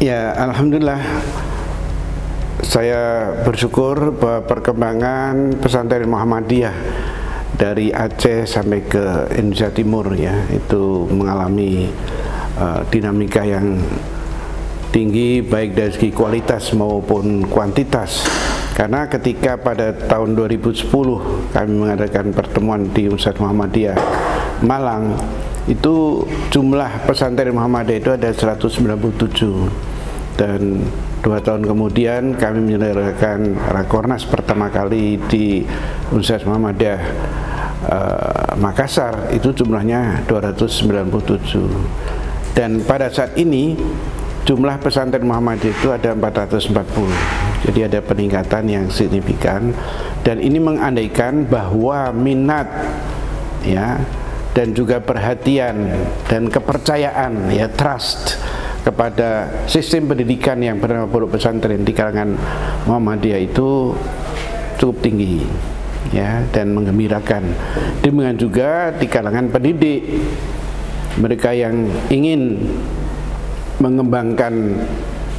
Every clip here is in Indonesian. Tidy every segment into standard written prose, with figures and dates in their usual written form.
Ya, alhamdulillah saya bersyukur bahwa perkembangan pesantren Muhammadiyah dari Aceh sampai ke Indonesia Timur ya itu mengalami dinamika yang tinggi baik dari segi kualitas maupun kuantitas. Karena ketika pada tahun 2010 kami mengadakan pertemuan di Universitas Muhammadiyah Malang, itu jumlah pesantren Muhammadiyah itu ada 197, dan 2 tahun kemudian kami menyelenggarakan Rakornas pertama kali di Universitas Muhammadiyah Makassar, itu jumlahnya 297, dan pada saat ini jumlah pesantren Muhammadiyah itu ada 440. Jadi ada peningkatan yang signifikan, dan ini mengandaikan bahwa minat ya dan juga perhatian dan kepercayaan ya, trust kepada sistem pendidikan yang bernama pondok pesantren di kalangan Muhammadiyah itu cukup tinggi ya, dan menggembirakan. Demikian juga di kalangan pendidik, mereka yang ingin mengembangkan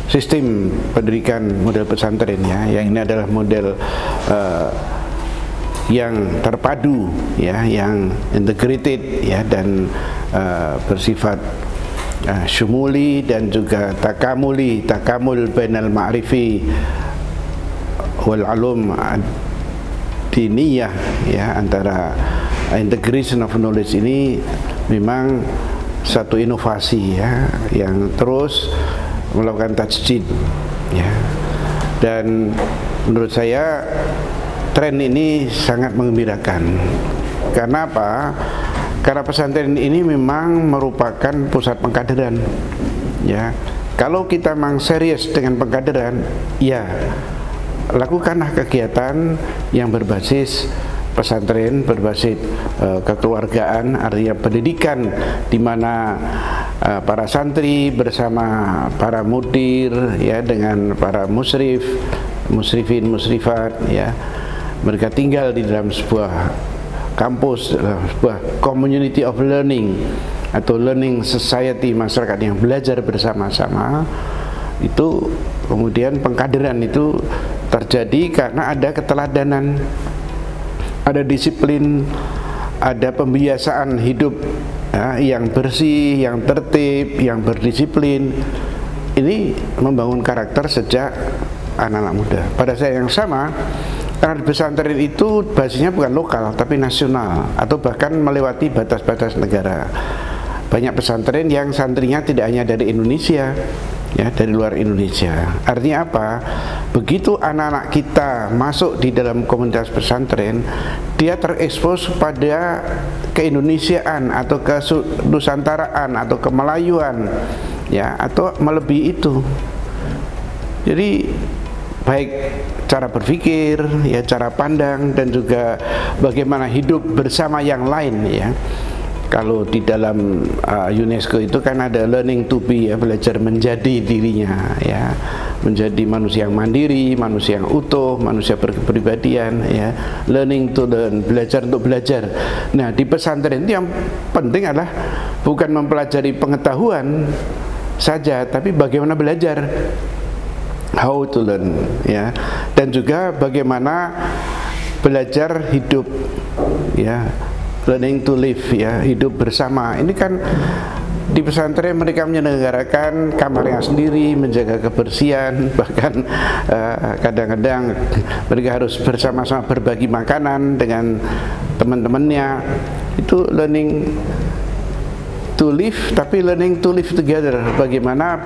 sistem pendidikan model pesantren ya, yang ini adalah model yang terpadu ya, yang integrated ya, dan bersifat syumuli dan juga takamul bainal ma'rifi wal ulum diniyah ya, antara integration of knowledge ini memang satu inovasi ya, yang terus melakukan tajdid ya, dan menurut saya tren ini sangat menggembirakan. Karena apa? Karena pesantren ini memang merupakan pusat pengkaderan ya. Kalau kita memang serius dengan pengkaderan, ya lakukanlah kegiatan yang berbasis pesantren, berbasis kekeluargaan, artinya pendidikan, di mana para santri bersama para mudir ya, dengan para musrifin, musrifat ya, mereka tinggal di dalam sebuah kampus, sebuah community of learning atau learning society, masyarakat yang belajar bersama-sama. Itu kemudian pengkaderan itu terjadi karena ada keteladanan, ada disiplin, ada pembiasaan hidup ya, yang bersih, yang tertib, yang berdisiplin. Ini membangun karakter sejak anak-anak muda. Pada saat yang sama, karena pesantren itu basisnya bukan lokal tapi nasional, atau bahkan melewati batas-batas negara. Banyak pesantren yang santrinya tidak hanya dari Indonesia ya, dari luar Indonesia. Artinya apa? Begitu anak-anak kita masuk di dalam komunitas pesantren, dia terekspos pada keindonesiaan atau kenusantaraan atau kemelayuan ya, atau melebihi itu. Jadi baik cara berpikir ya, cara pandang, dan juga bagaimana hidup bersama yang lain ya. Kalau di dalam UNESCO itu kan ada learning to be ya, belajar menjadi dirinya ya, menjadi manusia yang mandiri, manusia yang utuh, manusia berkepribadian ya, learning to learn, belajar untuk belajar. Nah, di pesantren itu yang penting adalah bukan mempelajari pengetahuan saja, tapi bagaimana belajar, how to learn ya, dan juga bagaimana belajar hidup ya, learning to live ya, hidup bersama. Ini kan di pesantren mereka menyelenggarakan kamarnya sendiri, menjaga kebersihan, bahkan kadang-kadang mereka harus bersama-sama berbagi makanan dengan teman-temannya. Itu learning to live, tapi learning to live together, bagaimana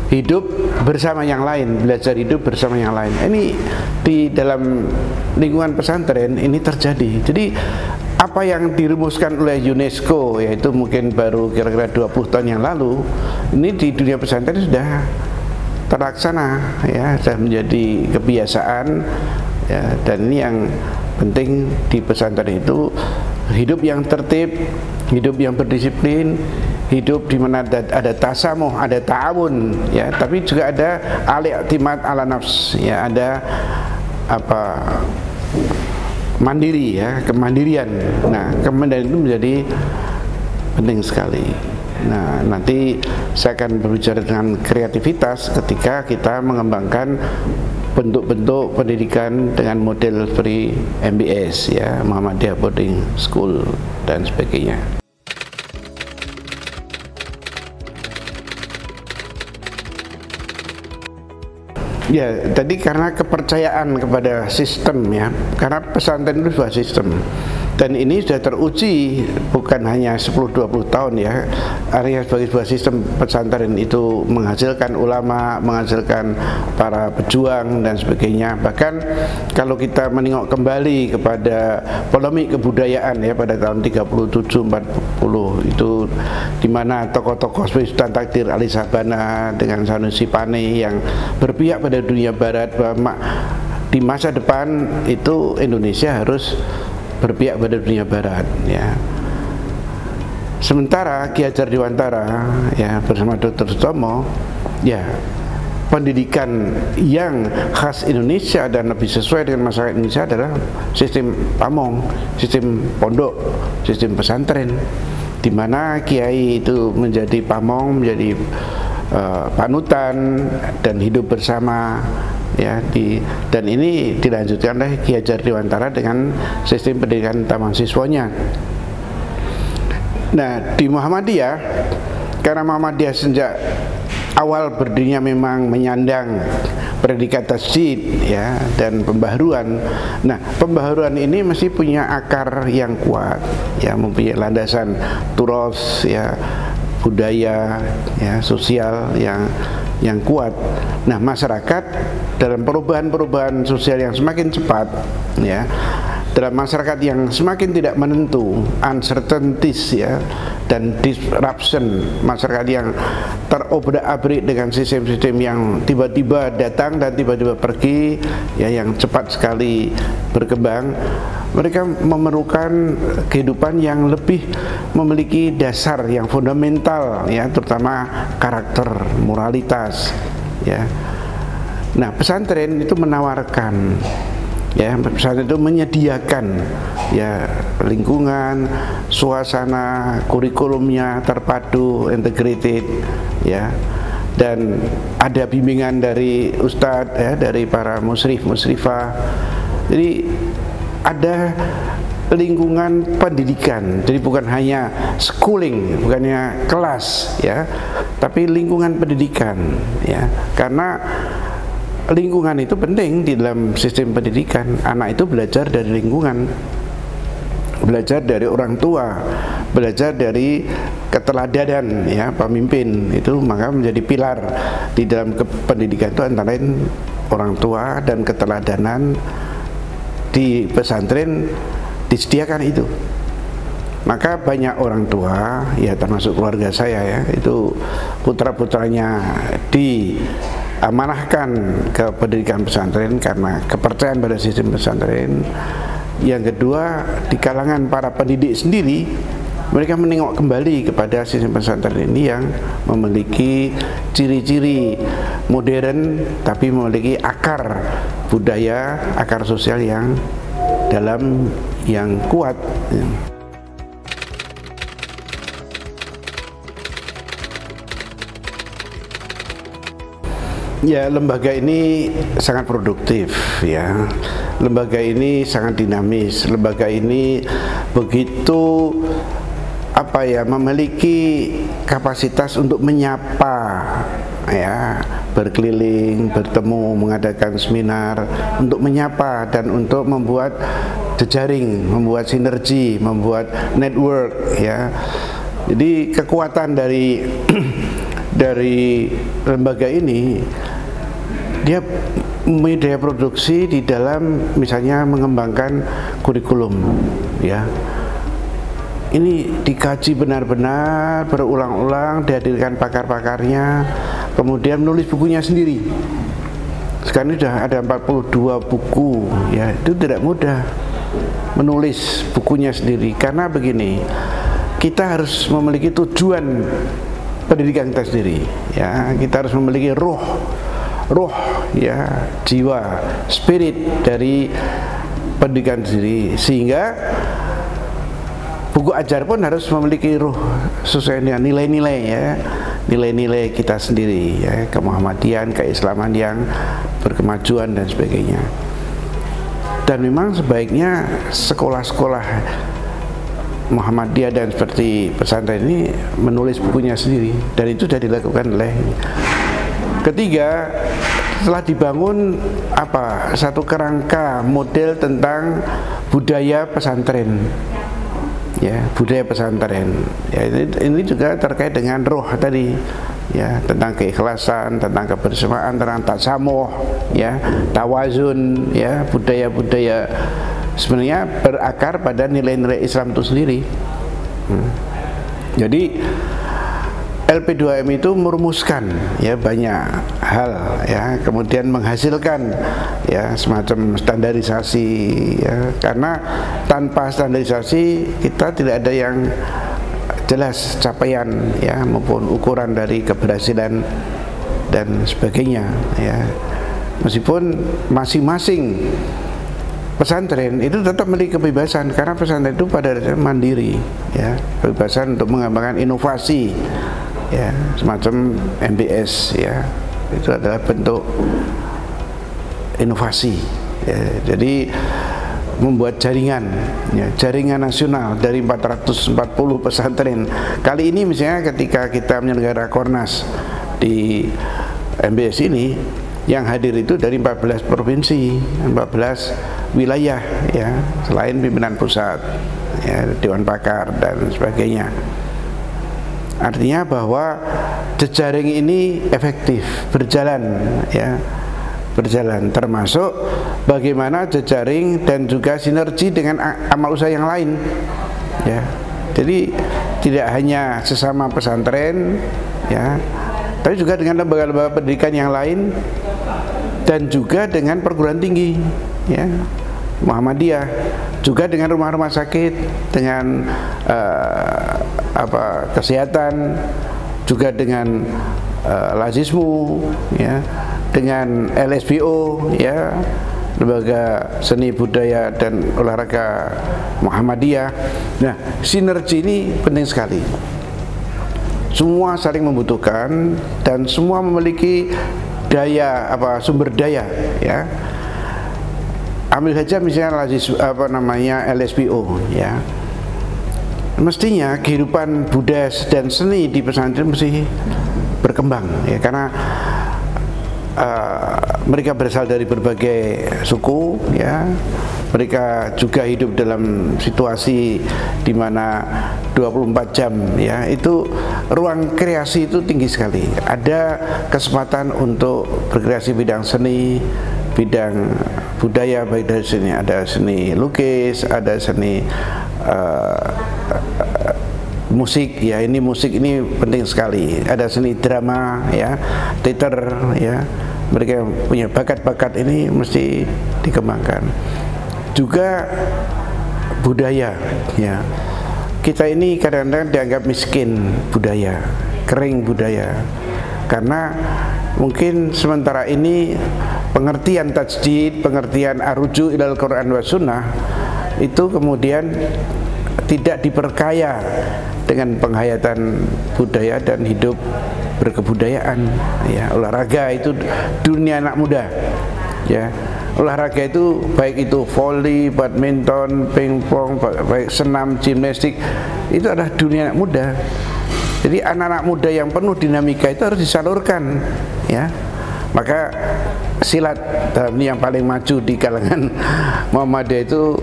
hidup bersama yang lain, belajar hidup bersama yang lain. Ini di dalam lingkungan pesantren ini terjadi. Jadi apa yang dirumuskan oleh UNESCO, yaitu mungkin baru kira-kira 20 tahun yang lalu, ini di dunia pesantren sudah terlaksana ya, sudah menjadi kebiasaan ya. Dan ini yang penting di pesantren itu, hidup yang tertib, hidup yang berdisiplin, hidup di mana ada tasamuh, ada ta'awun ya, tapi juga ada al-i'timad ala nafs ya, ada apa, mandiri ya, kemandirian. Nah, kemandirian itu menjadi penting sekali. Nah, nanti saya akan berbicara dengan kreativitas ketika kita mengembangkan bentuk-bentuk pendidikan dengan model seperti MBS, ya, Muhammadiyah Boarding School dan sebagainya. Ya, tadi karena kepercayaan kepada sistem, ya, karena pesantren itu sebuah sistem. Dan ini sudah teruji bukan hanya 10-20 tahun, ya. Artinya sebagai sebuah sistem pesantren itu menghasilkan ulama, menghasilkan para pejuang dan sebagainya. Bahkan kalau kita menengok kembali kepada polemik kebudayaan, ya, pada tahun 37-40 itu, di mana tokoh-tokoh seperti Sultan Takdir Ali Sabana dengan Sanusi Pane yang berpihak pada dunia barat bahwa di masa depan itu Indonesia harus berpihak pada dunia barat, ya. Sementara Ki Hajar Dewantara, ya, bersama Dr. Sutomo, ya, pendidikan yang khas Indonesia dan lebih sesuai dengan masyarakat Indonesia adalah sistem pamong, sistem pondok, sistem pesantren, di mana kiai itu menjadi pamong, menjadi panutan dan hidup bersama, ya, dan ini dilanjutkan oleh Ki Hajar Dewantara dengan sistem pendidikan taman siswanya. Nah, di Muhammadiyah, karena Muhammadiyah sejak awal berdirinya memang menyandang predikat tasjid, ya, dan pembaharuan. Nah, pembaharuan ini mesti punya akar yang kuat, ya, mempunyai landasan turos, ya, budaya, ya, sosial yang kuat. Nah, masyarakat dalam perubahan-perubahan sosial yang semakin cepat, ya, dalam masyarakat yang semakin tidak menentu, uncertainties, ya, dan disruption, masyarakat yang terobrak-abrik dengan sistem-sistem yang tiba-tiba datang dan tiba-tiba pergi, ya, yang cepat sekali berkembang. Mereka memerlukan kehidupan yang lebih memiliki dasar yang fundamental, ya, terutama karakter, moralitas, ya. Nah, pesantren itu menawarkan, ya, pesantren itu menyediakan, ya, lingkungan, suasana, kurikulumnya terpadu, integrated, ya, dan ada bimbingan dari ustadz, ya, dari para musyrif, musyrifah. Jadi ada lingkungan pendidikan, jadi bukan hanya schooling, bukannya kelas, ya, tapi lingkungan pendidikan, ya, karena lingkungan itu penting di dalam sistem pendidikan. Anak itu belajar dari lingkungan, belajar dari orang tua, belajar dari keteladanan, ya, pemimpin itu, maka menjadi pilar di dalam pendidikan itu antara lain orang tua dan keteladanan. Di pesantren disediakan itu, maka banyak orang tua, ya, termasuk keluarga saya, ya, itu putra-putranya diamanahkan ke pendidikan pesantren karena kepercayaan pada sistem pesantren. Yang kedua, di kalangan para pendidik sendiri, mereka menengok kembali kepada sistem pesantren ini yang memiliki ciri-ciri modern tapi memiliki akar budaya, akar sosial yang dalam, yang kuat, ya. Ya, lembaga ini sangat produktif, ya. Lembaga ini sangat dinamis. Lembaga ini begitu, apa ya, memiliki kapasitas untuk menyapa, ya, berkeliling, bertemu, mengadakan seminar, untuk menyapa dan untuk membuat jejaring, membuat sinergi, membuat network, ya. Jadi kekuatan dari dari lembaga ini, dia mempunyai daya produksi di dalam misalnya mengembangkan kurikulum, ya. Ini dikaji benar-benar, berulang-ulang, dihadirkan pakar-pakarnya, kemudian menulis bukunya sendiri. Sekarang ini sudah ada 42 buku, ya. Itu tidak mudah menulis bukunya sendiri, karena begini, kita harus memiliki tujuan pendidikan kita sendiri, ya. Kita harus memiliki roh, ya, jiwa, spirit dari pendidikan sendiri, sehingga buku ajar pun harus memiliki ruh sesuai dengan nilai-nilai ya, nilai-nilai kita sendiri ya, kemuhammadian, keislaman yang berkemajuan dan sebagainya. Dan memang sebaiknya sekolah-sekolah Muhammadiyah dan seperti pesantren ini menulis bukunya sendiri, dan itu sudah dilakukan oleh. Ketiga, setelah dibangun satu kerangka model tentang budaya pesantren ya, budaya pesantren ya, ini juga terkait dengan roh tadi ya, tentang keikhlasan, tentang kebersamaan, tentang tasamuh ya, tawazun ya, budaya-budaya sebenarnya berakar pada nilai-nilai Islam itu sendiri. Jadi LP2M itu merumuskan ya banyak hal ya, kemudian menghasilkan ya semacam standarisasi ya, karena tanpa standarisasi kita tidak ada yang jelas capaian ya maupun ukuran dari keberhasilan dan sebagainya ya. Meskipun masing-masing pesantren itu tetap memiliki kebebasan, karena pesantren itu pada dasarnya mandiri ya, kebebasan untuk mengembangkan inovasi ya, semacam MBS ya, itu adalah bentuk inovasi ya. Jadi membuat jaringan ya, jaringan nasional dari 440 pesantren. Kali ini misalnya ketika kita menyelenggara Kornas di MBS ini, yang hadir itu dari 14 provinsi, 14 wilayah ya, selain pimpinan pusat ya, dewan pakar dan sebagainya. Artinya bahwa jejaring ini efektif berjalan ya, berjalan, termasuk bagaimana jejaring dan juga sinergi dengan amal usaha yang lain ya. Jadi tidak hanya sesama pesantren ya, tapi juga dengan lembaga-lembaga pendidikan yang lain, dan juga dengan perguruan tinggi ya, Muhammadiyah, juga dengan rumah-rumah sakit, dengan kesehatan, juga dengan lazismu ya, dengan LSBO ya, lembaga seni budaya dan olahraga Muhammadiyah. Nah, sinergi ini penting sekali. Semua saling membutuhkan dan semua memiliki daya sumber daya ya. Ambil saja misalnya LSBO ya. Mestinya kehidupan budaya dan seni di pesantren mesti berkembang ya, karena mereka berasal dari berbagai suku ya. Mereka juga hidup dalam situasi di mana 24 jam ya, itu ruang kreasi itu tinggi sekali. Ada kesempatan untuk berkreasi bidang seni, bidang budaya, baik dari sini ada seni lukis, ada seni musik ya, ini musik ini penting sekali. Ada seni drama ya, teater ya. Mereka punya bakat-bakat ini mesti dikembangkan. Juga budaya ya. Kita ini kadang-kadang dianggap miskin budaya, kering budaya, karena mungkin sementara ini pengertian tajdid, pengertian aruju ilal Quran wa sunnah itu kemudian tidak diperkaya dengan penghayatan budaya dan hidup berkebudayaan ya. Olahraga itu dunia anak muda ya. Olahraga itu baik itu voli, badminton, pingpong, baik senam, gimnastik, itu adalah dunia anak muda. Jadi anak-anak muda yang penuh dinamika itu harus disalurkan ya. Maka silat yang paling maju di kalangan Muhammadiyah itu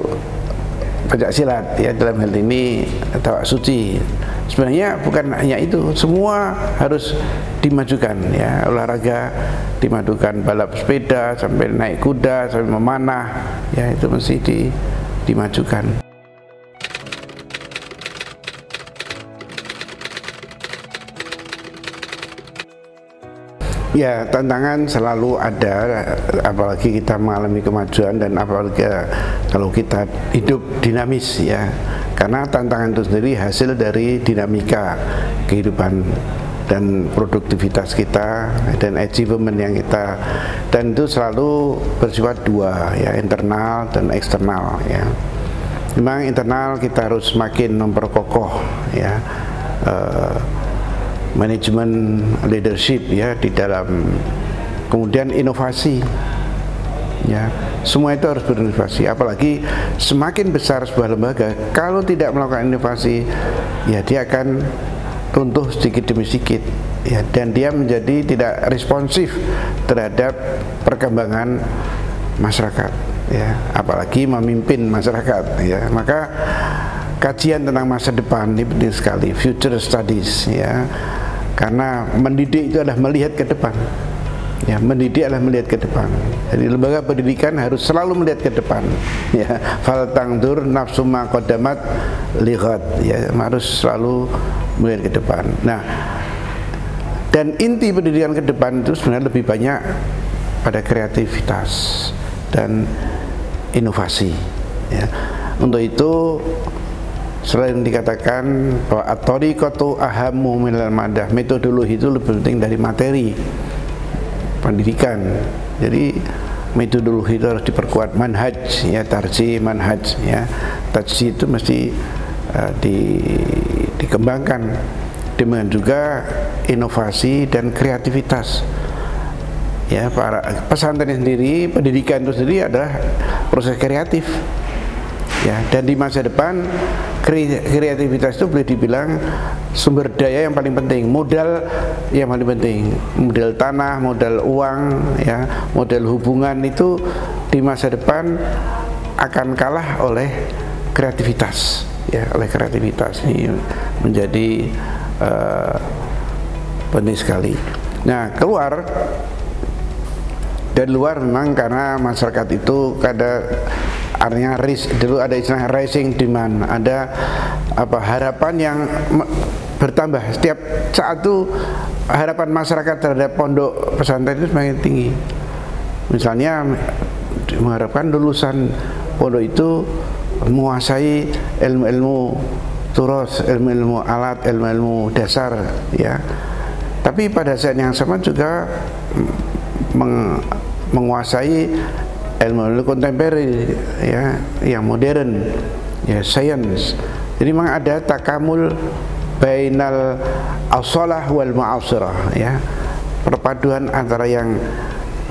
pencak silat ya, dalam hal ini tawak suci. Sebenarnya bukan hanya itu, semua harus dimajukan ya. Olahraga dimajukan, balap sepeda sampai naik kuda sampai memanah ya, itu mesti dimajukan. Ya, tantangan selalu ada, apalagi kita mengalami kemajuan, dan apalagi kalau kita hidup dinamis ya. Karena tantangan itu sendiri hasil dari dinamika kehidupan dan produktivitas kita dan achievement yang kita, dan itu selalu bersifat dua ya, internal dan eksternal ya. memang internal kita harus semakin memperkokoh ya manajemen leadership ya di dalam, kemudian inovasi ya, semua itu harus berinovasi. Apalagi semakin besar sebuah lembaga, kalau tidak melakukan inovasi ya dia akan runtuh sedikit demi sedikit ya, dan dia menjadi tidak responsif terhadap perkembangan masyarakat ya, apalagi memimpin masyarakat ya. Maka kajian tentang masa depan ini penting sekali, future studies ya, karena mendidik itu adalah melihat ke depan ya, mendidik adalah melihat ke depan. Jadi lembaga pendidikan harus selalu melihat ke depan ya, fal tangdur nafsu ma qaddamat lighad ya, harus selalu melihat ke depan. Nah, dan inti pendidikan ke depan itu sebenarnya lebih banyak pada kreativitas dan inovasi ya. Untuk itu selain dikatakan bahwa at-thariqatu ahammu minal madah, metodologi itu lebih penting dari materi pendidikan. Jadi metodologi itu harus diperkuat, manhaj ya, tarjih manhaj ya, tajih itu mesti dikembangkan, dengan juga inovasi dan kreativitas ya. Para pesantren sendiri, pendidikan itu sendiri adalah proses kreatif ya, dan di masa depan kreativitas itu boleh dibilang sumber daya yang paling penting, modal yang paling penting, modal tanah, modal uang ya, modal hubungan itu di masa depan akan kalah oleh kreativitas ya, oleh kreativitas. Ini menjadi penting sekali. Nah, dari luar memang karena masyarakat itu artinya dulu ada istilah rising demand, ada harapan yang bertambah setiap saat itu. Harapan masyarakat terhadap pondok pesantren itu semakin tinggi. Misalnya mengharapkan lulusan pondok itu menguasai ilmu-ilmu turos, ilmu-ilmu alat, ilmu-ilmu dasar ya. Tapi pada saat yang sama juga menguasai ilmu kontemporer ya, yang modern ya, science. Jadi memang ada takamul bainal as-salah wal mu'asirah ya, perpaduan antara yang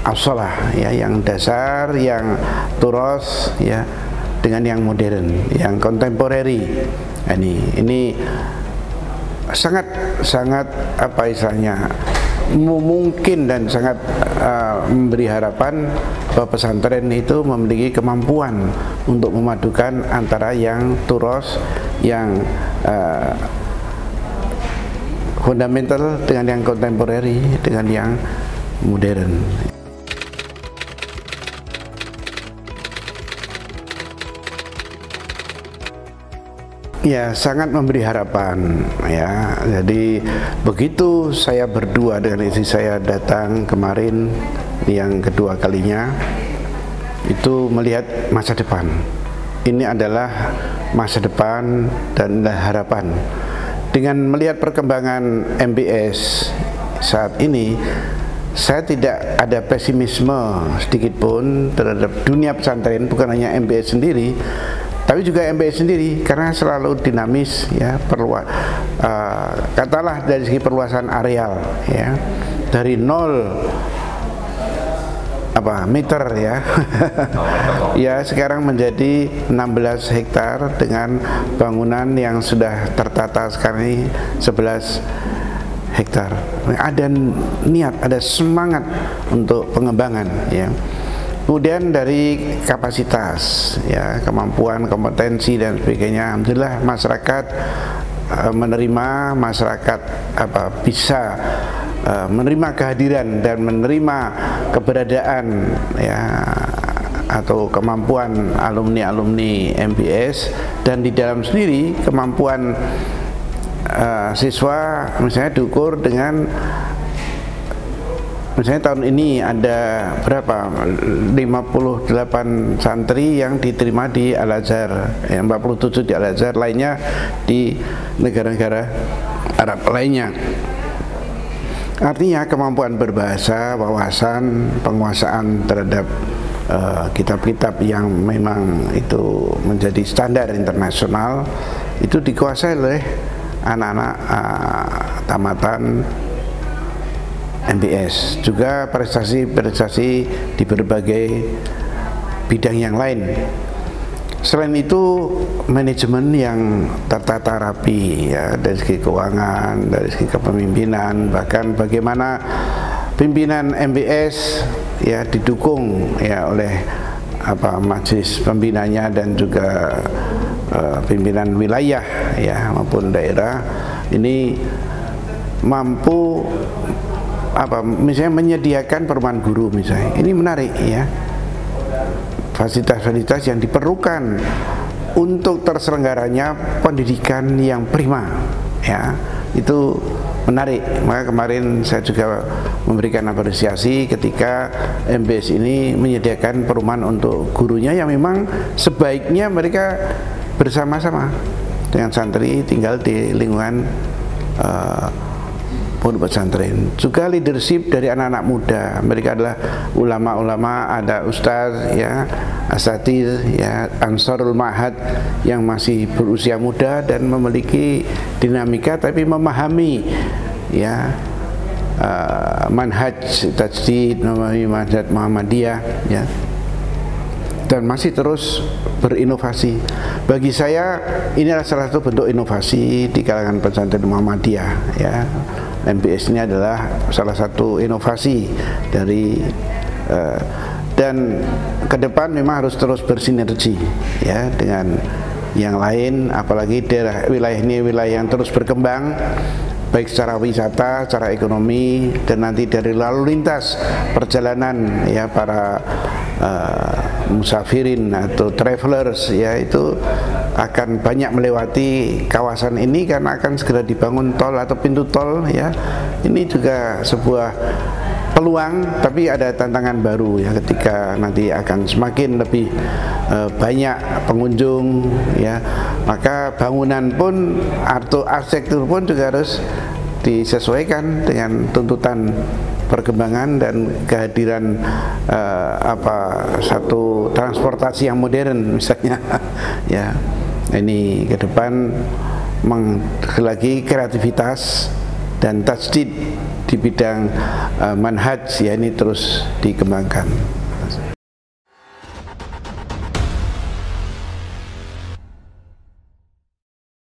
as-salah ya, yang dasar, yang turos ya, dengan yang modern, yang kontemporeri. Ini sangat apa istilahnya, mungkin dan sangat memberi harapan bahwa pesantren itu memiliki kemampuan untuk memadukan antara yang turos, yang fundamental dengan yang kontemporeri, dengan yang modern. Ya, sangat memberi harapan ya. Jadi begitu saya berdua dengan istri saya datang kemarin yang kedua kalinya, itu melihat masa depan. Ini adalah masa depan dan harapan. Dengan melihat perkembangan MBS saat ini, saya tidak ada pesimisme sedikit pun terhadap dunia pesantren, bukan hanya MBS sendiri, tapi juga MBS sendiri, karena selalu dinamis ya, katalah dari segi perluasan areal ya, dari 0 meter ya ya sekarang menjadi 16 hektar dengan bangunan yang sudah tertata sekarang ini 11 hektar. Ada niat, ada semangat untuk pengembangan ya. Kemudian dari kapasitas ya, kemampuan, kompetensi dan sebagainya, alhamdulillah masyarakat menerima, masyarakat bisa menerima kehadiran dan menerima keberadaan ya, atau kemampuan alumni MBS, dan di dalam sendiri kemampuan siswa misalnya diukur dengan, misalnya tahun ini ada berapa, 58 santri yang diterima di Al-Azhar ya, 47 di Al-Azhar, lainnya di negara-negara Arab lainnya. Artinya kemampuan berbahasa, wawasan, penguasaan terhadap kitab-kitab yang memang itu menjadi standar internasional itu dikuasai oleh anak-anak tamatan MBS, juga prestasi-prestasi di berbagai bidang yang lain. Selain itu, manajemen yang tertata rapi, ya, dari segi keuangan, dari segi kepemimpinan, bahkan bagaimana pimpinan MBS ya didukung ya oleh majelis pembinanya dan juga pimpinan wilayah ya maupun daerah ini mampu misalnya menyediakan perumahan guru misalnya. Ini menarik ya. Fasilitas-fasilitas yang diperlukan untuk terselenggaranya pendidikan yang prima ya, itu menarik. Maka kemarin saya juga memberikan apresiasi ketika MBS ini menyediakan perumahan untuk gurunya yang memang sebaiknya mereka bersama-sama dengan santri tinggal di lingkungan pondok pesantren. Juga leadership dari anak-anak muda. Mereka adalah ulama-ulama, ada ustaz ya, asatidz ya, ansarul ma'had yang masih berusia muda dan memiliki dinamika tapi memahami ya manhaj tajdid, memahami manhaj Muhammadiyah ya, dan masih terus berinovasi. Bagi saya ini adalah salah satu bentuk inovasi di kalangan pesantren Muhammadiyah ya. MBS ini adalah salah satu inovasi dari dan ke depan memang harus terus bersinergi ya dengan yang lain, apalagi daerah wilayah ini wilayah yang terus berkembang baik secara wisata, secara ekonomi, dan nanti dari lalu lintas perjalanan ya para musafirin atau travelers ya itu akan banyak melewati kawasan ini karena akan segera dibangun tol atau pintu tol ya. Ini juga sebuah peluang, tapi ada tantangan baru ya ketika nanti akan semakin lebih banyak pengunjung ya, maka bangunan pun atau arsitektur pun juga harus disesuaikan dengan tuntutan perkembangan dan kehadiran satu transportasi yang modern misalnya ya. Ini ke depan lagi kreativitas dan tajdid di bidang manhaj ya ini terus dikembangkan.